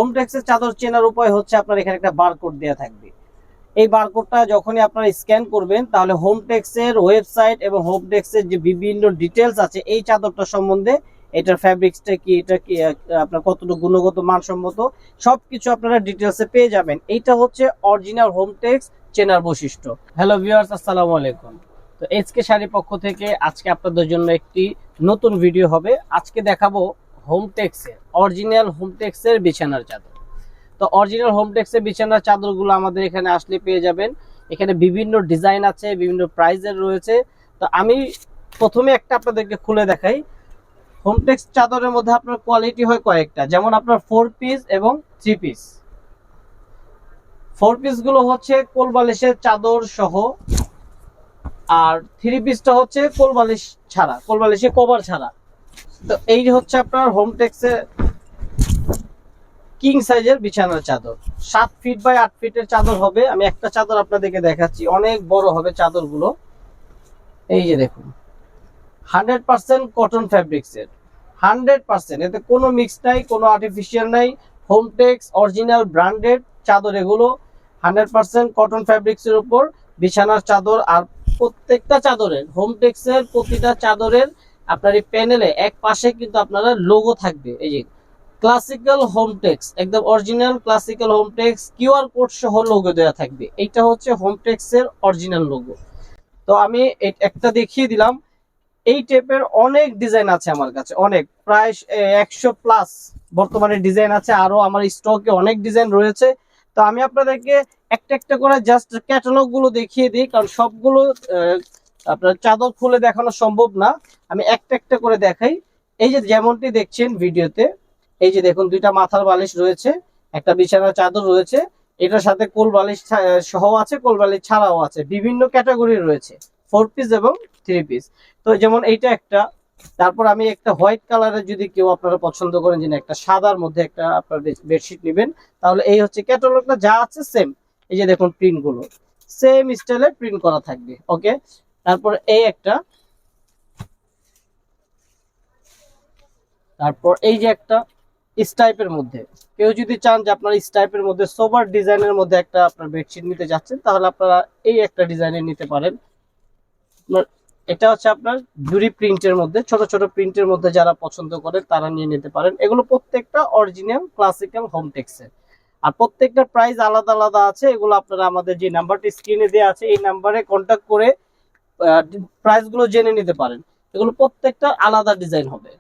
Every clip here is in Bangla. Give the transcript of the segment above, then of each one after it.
হোমটেক্সের চাদর চেনার উপায় হচ্ছে আপনার এখানে একটা বারকোড দেওয়া থাকবে। এই বারকোডটা যখনই আপনারা স্ক্যান করবেন তাহলে হোমটেক্সের ওয়েবসাইট এবং হোমটেক্সের যে বিভিন্ন ডিটেলস আছে এই চাদরটা সম্বন্ধে, এটার ফ্যাব্রিক্সটা কি, এটা কি আপনার কতটুকু গুণগত মানসম্মত, সবকিছু আপনারা ডিটেলসে পেয়ে যাবেন। এইটা হচ্ছে অরিজিনাল হোমটেক্স চেনার বৈশিষ্ট্য। হ্যালো ভিউয়ার্স, আসসালামু আলাইকুম। তো এসকে শাড়ির পক্ষ থেকে আজকে আপনাদের জন্য একটি নতুন ভিডিও হবে। আজকে দেখাবো হোমটেক্সের অরিজিনাল হোমটেক্সের বিছানার চাদর। তো অরিজিনাল হোমটেক্সের বিছানার চাদরগুলো আমাদের এখানে আসলে পেয়ে যাবেন। এখানে বিভিন্ন ডিজাইন আছে, বিভিন্ন প্রাইজের রয়েছে। তো আমি প্রথমে একটা আপনাদেরকে খুলে দেখাই। হোমটেক্স চাদরের মধ্যে আপনার কোয়ালিটি হয় কয়েকটা, যেমন আপনার 4 পিস এবং 3 পিস। 4 পিস গুলো হচ্ছে কোলবালিশের চাদর সহ, আর 3 পিসটা হচ্ছে কোলবালিশ ছাড়া, কোলবালিশের কভার ছাড়া। তো এই হচ্ছে আপনার হোমটেক্সের কিং সাইজের বিছানার চাদর। 7 ফিট বাই 8 ফিটের চাদর হবে। আমি একটা চাদর আপনাদেরকে দেখাচ্ছি, অনেক বড় হবে চাদরগুলো। এই যে দেখুন, 100% কটন ফ্যাব্রিক্সের, 100%, এতে কোনো মিক্স নাই, কোনো আর্টিফিশিয়াল নাই। হোমটেক্স অরিজিনাল ব্র্যান্ডেড চাদর এগুলো, 100% কটন ফ্যাব্রিক্সের উপর বিছানার চাদর। আর প্রত্যেকটা চাদরের, হোমটেক্সের প্রতিটা চাদরের আপনার এই প্যানেলে এক পাশে কিন্তু আপনারা লোগো থাকবে। এই যে ক্লাসিক্যাল হোমটেক্স, একদম original classical Hometex QR code সহ লোগো দেওয়া থাকবে। এইটা হচ্ছে হোমটেক্সের অরিজিনাল লোগো। তো আমি একটা দেখিয়ে দিলাম। এই টাইপের অনেক ডিজাইন আছে আমার কাছে, অনেক, প্রায় 100+ বর্তমানে ডিজাইন আছে। আরো আমার স্টকে অনেক ডিজাইন রয়েছে। তো আমি আপনাদেরকে একটা একটা করে জাস্ট ক্যাটালগ গুলো দেখিয়ে দিই, কারণ সবগুলো আপনার চাদর খুলে দেখানো সম্ভব না। আমি একটা একটা করে দেখাই। এই যে যেমনটি দেখছেন ভিডিওতে, এই যে দেখুন, দুইটা মাথার বালিশ রয়েছে, একটা বিছানার চাদর রয়েছে, এটার সাথে কোল বালিশ সহ আছে, কোল বালিশ ছাড়াও আছে, বিভিন্ন ক্যাটাগরি রয়েছে, 4 পিস এবং 3 পিস। তো যেমন এইটা একটা। তারপর আমি একটা হোয়াইট কালারের, যদি কেউ আপনারা পছন্দ করেন যে একটা সাদার মধ্যে একটা আপনার বেডশিট নেবেন, তাহলে এই হচ্ছে ক্যাটালগটা, যা আছে সেম। এই যে দেখুন, প্রিন্ট গুলো সেম স্টাইলে প্রিন্ট করা থাকবে। ওকে, তারপর এই একটা, তারপর এই যে একটা স্টাইপের মধ্যে, কেউ যদি চান যে আপনার স্টাইপের মধ্যে সোবার ডিজাইনের মধ্যে একটা আপনার বেডশিট নিতে যাচ্ছেন, তাহলে আপনারা এই একটা ডিজাইনের নিতে পারেন। এটা হচ্ছে আপনার জুরি প্রিন্টের মধ্যে, ছোট ছোট প্রিন্টের মধ্যে যারা পছন্দ করেন তারা নিয়ে নিতে পারেন। এগুলো প্রত্যেকটা অরিজিনাল ক্লাসিক্যাল হোমটেক্সের, আর প্রত্যেকটা প্রাইস আলাদা আলাদা আছে। এগুলো আপনারা আমাদের যে নাম্বারটি স্ক্রিনে দেওয়া আছে এই নাম্বারে কন্ট্যাক্ট করে প্রাইস গুলো জেনে নিতে পারেন। এগুলো প্রত্যেকটা আলাদা ডিজাইন হবে।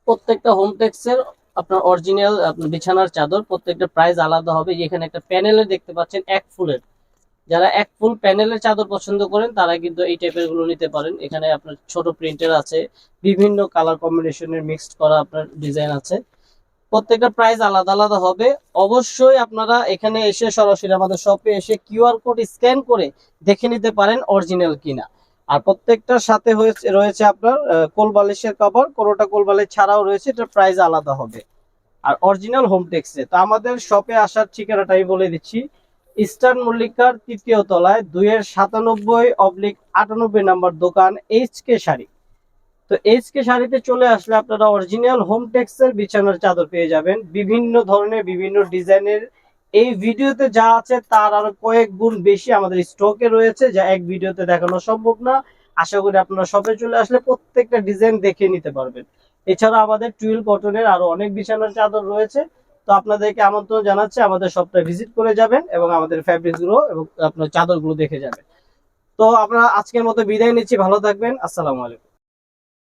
প্রত্যেকটা হোমটেক্সের আপনার অরিজিনাল আপনার বিছানার চাদর, প্রত্যেকটা প্রাইস আলাদা হবে। এখানে একটা প্যানেলে দেখতে পাচ্ছেন 1 ফুলের, যারা 1 ফুল প্যানেলের চাদর পছন্দ করেন তারা কিন্তু এই টাইপের গুলো নিতে পারেন। এখানে আপনার ছোট প্রিন্টের আছে, বিভিন্ন কালার কম্বিনেশনের মিক্সড করা আপনার ডিজাইন আছে। প্রত্যেকটা প্রাইস আলাদা আলাদা হবে। অবশ্যই আপনারা এখানে এসে সরাসরি আমাদের শপে এসে কিউআর কোড স্ক্যান করে দেখে নিতে পারেন অরিজিনাল কিনা। আর প্রত্যেকটার সাথে রয়েছে আপনার কোল বালিশের কভার, কোনোটা কোল বালিশ ছাড়াও রয়েছে, এটার প্রাইস আলাদা হবে। আর অরিজিনাল হোমটেক্সে তো আমাদের শপে আসার ঠিকানাটাই বলে দিচ্ছি। ইস্টার্ন মল্লিকার 3য় তলায় 297/98 নাম্বার দোকান এইচকে শাড়ি। তো এইচকে শাড়িতে চলে আসলে আপনারা অরিজিনাল হোমটেক্সের বিছানার চাদর পেয়ে যাবেন, বিভিন্ন ধরনের, বিভিন্ন ডিজাইনের। এই ভিডিওতে যা আছে তার আরো কয়েক গুণ বেশি আমাদের স্টকে রয়েছে, যা এক ভিডিওতে দেখানো সম্ভব না। আশা করি আপনারা শপে চলে আসলে প্রত্যেকটা ডিজাইন দেখে নিতে পারবেন। এছাড়া আমাদের টুইল কটনের আরো অনেক বিছানার চাদর রয়েছে। তো আপনাদেরকে আমন্ত্রণ জানাচ্ছি, আমাদের শপটা ভিজিট করে যাবেন এবং আমাদের ফ্যাব্রিক্স গুলো এবং আপনার চাদরগুলো দেখে যাবেন। তো আমরা আজকের মতো বিদায় নিচ্ছি, ভালো থাকবেন, আসসালামু আলাইকুম।